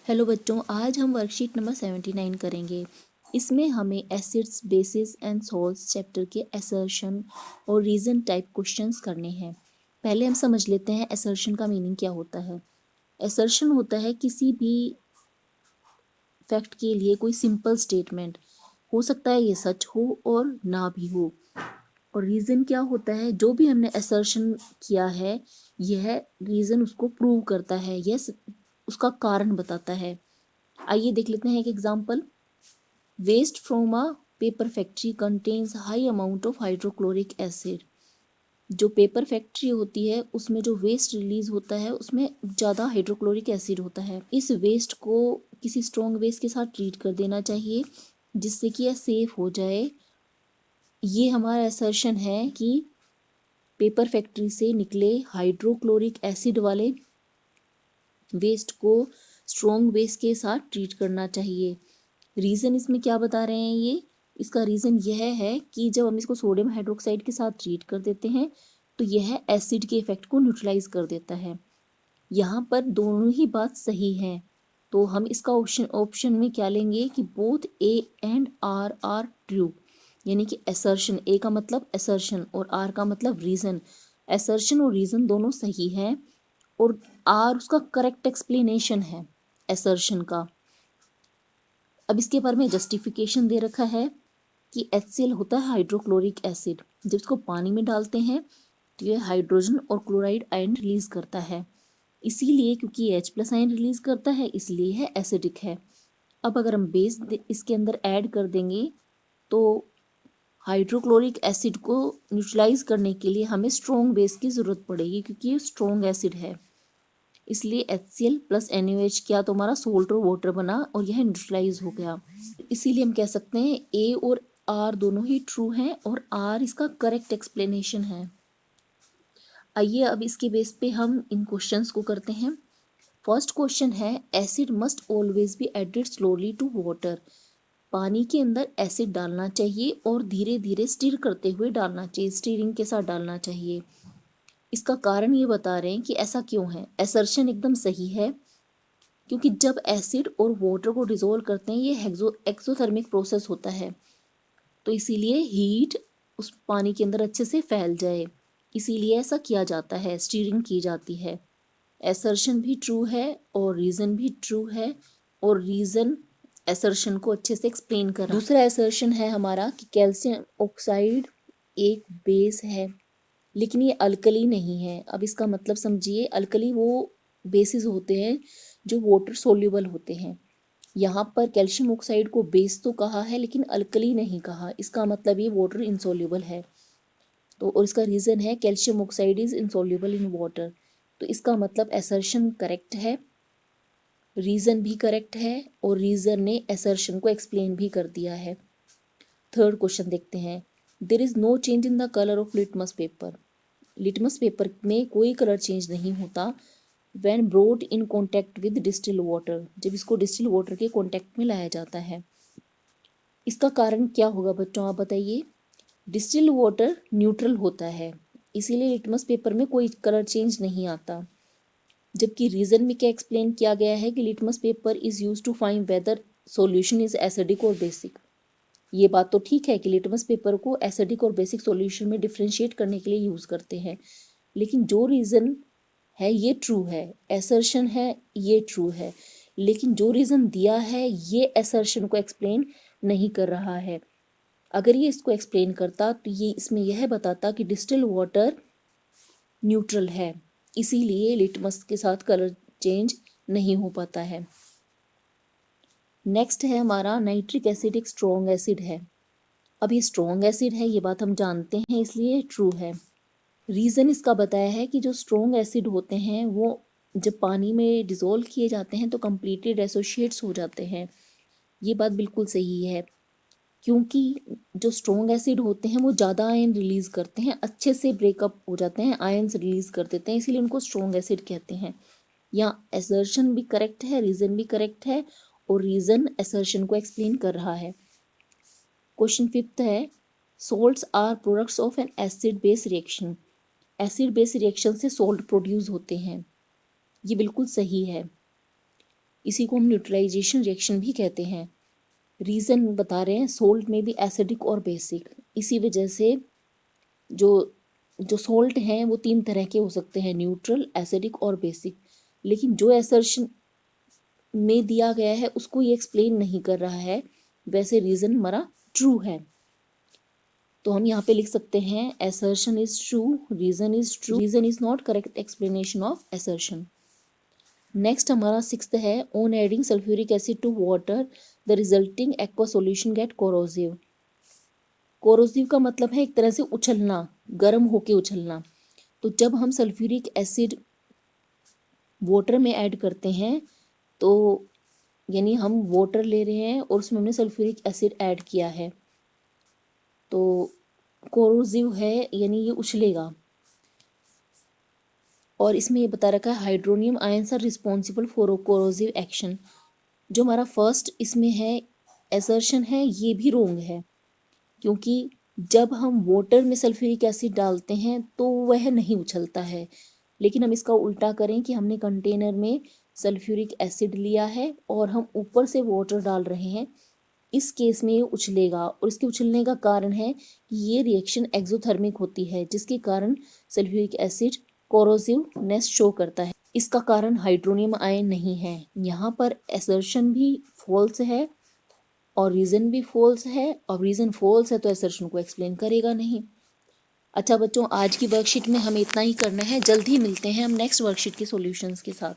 Hello बच्चों, आज हम वर्कशीट नंबर 79 करेंगे। इसमें हमें acids, basis and salts chapter के असर्शन और रीजन टाइप क्वेश्चंस करने हैं। पहले हम समझ लेते हैं असर्शन का मीनिंग क्या होता है। असर्शन होता है किसी भी फैक्ट के लिए कोई सिंपल स्टेटमेंट। हो सकता है ये सच हो और ना भी हो। और रीजन क्या होता है, जो भी हमने असर्शन किया है यह रीजन उसको प्रूव करता है, यह उसका कारण बताता है। आइए देख लेते हैं एक example. Waste from a paper factory contains high amount of hydrochloric acid. जो पेपर फैक्ट्री होती है उसमें जो वेस्ट रिलीज होता है उसमें ज़्यादा हाइड्रोक्लोरिक एसिड होता है। इस वेस्ट को किसी स्ट्रॉन्ग बेस के साथ ट्रीट कर देना चाहिए जिससे कि यह सेफ हो जाए। ये हमारा असर्शन है कि पेपर फैक्ट्री से निकले हाइड्रोक्लोरिक एसिड वाले वेस्ट को स्ट्रॉन्ग बेस के साथ ट्रीट करना चाहिए। रीज़न इसमें क्या बता रहे हैं ये, इसका रीज़न यह है कि जब हम इसको सोडियम हाइड्रोक्साइड के साथ ट्रीट कर देते हैं तो यह एसिड के इफेक्ट को न्यूट्रलाइज कर देता है। यहाँ पर दोनों ही बात सही है, तो हम इसका ऑप्शन में क्या लेंगे कि both A and R are true. यानी कि असर्शन, ए का मतलब असर्शन और आर का मतलब रीज़न। असर्शन और रीज़न दोनों सही हैं और आर उसका करेक्ट एक्सप्लेनेशन है असर्शन का। अब इसके बारे में जस्टिफिकेशन दे रखा है कि HCl होता है हाइड्रोक्लोरिक एसिड। जब इसको पानी में डालते हैं तो यह हाइड्रोजन और क्लोराइड आयन रिलीज करता है, इसीलिए क्योंकि ये H+ आयन रिलीज करता है इसलिए यह एसिडिक है। अब अगर हम बेस इसके अंदर ऐड कर देंगे तो हाइड्रोक्लोरिक एसिड को न्यूट्रलाइज करने के लिए हमें स्ट्रॉन्ग बेस की ज़रूरत पड़ेगी क्योंकि ये स्ट्रॉन्ग एसिड है। इसलिए HCl प्लस NaOH क्या तो हमारा सोल्ट और वाटर बना और यह न्यूट्रलाइज हो गया। इसीलिए हम कह सकते हैं ए और आर दोनों ही ट्रू हैं और आर इसका करेक्ट एक्सप्लेनेशन है। आइए अब इसके बेस पे हम इन क्वेश्चंस को करते हैं। फर्स्ट क्वेश्चन है, acid must always be added slowly to water. पानी के अंदर एसिड डालना चाहिए और धीरे धीरे स्टीर करते हुए डालना चाहिए, स्टीरिंग के साथ डालना चाहिए। इसका कारण ये बता रहे हैं कि ऐसा क्यों है। असर्शन एकदम सही है क्योंकि जब एसिड और वाटर को डिसॉल्व करते हैं ये एक्सोथर्मिक प्रोसेस होता है, तो इसीलिए हीट उस पानी के अंदर अच्छे से फैल जाए, इसीलिए ऐसा किया जाता है, स्टीरिंग की जाती है। असर्शन भी ट्रू है और रीज़न भी ट्रू है और रीज़न असर्शन को अच्छे से एक्सप्लेन कर रहा है। दूसरा असर्शन है हमारा कि कैल्शियम ऑक्साइड एक बेस है लेकिन ये अल्कली नहीं है। अब इसका मतलब समझिए, अल्कली वो बेसिस होते हैं जो वाटर सोल्यूबल होते हैं। यहाँ पर कैल्शियम ऑक्साइड को बेस तो कहा है लेकिन अल्कली नहीं कहा, इसका मतलब ये वाटर इंसोल्यूबल है। तो और इसका रीज़न है calcium oxide is insoluble in water. तो इसका मतलब असर्शन करेक्ट है, रीज़न भी करेक्ट है और रीज़न ने असर्शन को एक्सप्लेन भी कर दिया है। थर्ड क्वेश्चन देखते हैं। There is no change in the colour of litmus paper. Litmus paper में कोई कलर चेंज नहीं होता when brought in contact with distil water, जब इसको डिस्टिल वाटर के कॉन्टैक्ट में लाया जाता है। इसका कारण क्या होगा बच्चों, आप बताइए। डिस्टिल वाटर न्यूट्रल होता है इसीलिए लिटमस पेपर में कोई कलर चेंज नहीं आता। जबकि रीजन में क्या एक्सप्लेन किया गया है कि litmus paper is use to find whether solution is acidic और बेसिक। ये बात तो ठीक है कि लिटमस पेपर को एसिडिक और बेसिक सॉल्यूशन में डिफ्रेंशिएट करने के लिए यूज करते हैं, लेकिन जो रीजन है ये ट्रू है, असर्शन है ये ट्रू है, लेकिन जो रीजन दिया है ये असर्शन को एक्सप्लेन नहीं कर रहा है। अगर ये इसको एक्सप्लेन करता तो ये इसमें यह बताता कि डिस्टिल वाटर न्यूट्रल है, इसीलिए लिटमस के साथ कलर चेंज नहीं हो पाता है। नेक्स्ट है हमारा नाइट्रिक एसिड एक स्ट्रॉन्ग एसिड है। अब ये स्ट्रॉन्ग एसिड है ये बात हम जानते हैं इसलिए ट्रू है। रीज़न इसका बताया है कि जो स्ट्रॉन्ग एसिड होते हैं वो जब पानी में डिज़ोल्व किए जाते हैं तो कम्प्लीटली एसोसिएट्स हो जाते हैं। ये बात बिल्कुल सही है क्योंकि जो स्ट्रॉन्ग एसिड होते हैं वो ज़्यादा आयन रिलीज़ करते हैं, अच्छे से ब्रेकअप हो जाते हैं, आयन्स रिलीज़ कर देते हैं, इसीलिए उनको स्ट्रॉन्ग एसिड कहते हैं। यहाँ असर्शन भी करेक्ट है, रीज़न भी करेक्ट है और रीज़न असर्शन को एक्सप्लेन कर रहा है। क्वेश्चन फिफ्थ है, salts are products of an acid base reaction. Acid base reaction से सोल्ट प्रोड्यूस होते हैं, ये बिल्कुल सही है। इसी को हम न्यूट्रलाइजेशन रिएक्शन भी कहते हैं। रीज़न बता रहे हैं सोल्ट में भी एसिडिक और बेसिक, इसी वजह से जो जो सोल्ट हैं वो 3 तरह के हो सकते हैं, न्यूट्रल, एसिडिक और बेसिक। लेकिन जो असर्शन में दिया गया है उसको ये एक्सप्लेन नहीं कर रहा है, वैसे रीज़न हमारा ट्रू है। तो हम यहाँ पे लिख सकते हैं assertion is true, reason is true, reason is not correct explanation of assertion। Next हमारा 6th है on adding sulfuric acid to water the resulting aqua solution get corrosive। Corrosive का मतलब है एक तरह से उछलना, गर्म होके उछलना। तो जब हम सल्फ्यूरिक एसिड वाटर में ऐड करते हैं तो यानी हम वाटर ले रहे हैं और उसमें हमने सल्फ्यूरिक एसिड ऐड किया है तो कोरोसिव है, यानी ये उछलेगा। और इसमें ये बता रखा है hydronium ions are responsible for corrosive action. जो हमारा फर्स्ट इसमें है असर्शन है, ये भी रोंग है, क्योंकि जब हम वाटर में सल्फ्यूरिक एसिड डालते हैं तो वह नहीं उछलता है। लेकिन हम इसका उल्टा करें कि हमने कंटेनर में सल्फ्यूरिक एसिड लिया है और हम ऊपर से वाटर डाल रहे हैं, इस केस में ये उछलेगा। और इसके उछलने का कारण है कि ये रिएक्शन एक्सोथर्मिक होती है, जिसके कारण सल्फ्यूरिक एसिड कोरोसिवनेस शो करता है। इसका कारण हाइड्रोनियम आयन नहीं है। यहाँ पर असर्शन भी फॉल्स है और रीज़न भी फॉल्स है, और रीज़न फॉल्स है तो असर्शन को एक्सप्लेन करेगा नहीं। अच्छा बच्चों, आज की वर्कशीट में हमें इतना ही करना है। जल्द ही मिलते हैं हम नेक्स्ट वर्कशीट के सॉल्यूशंस के साथ।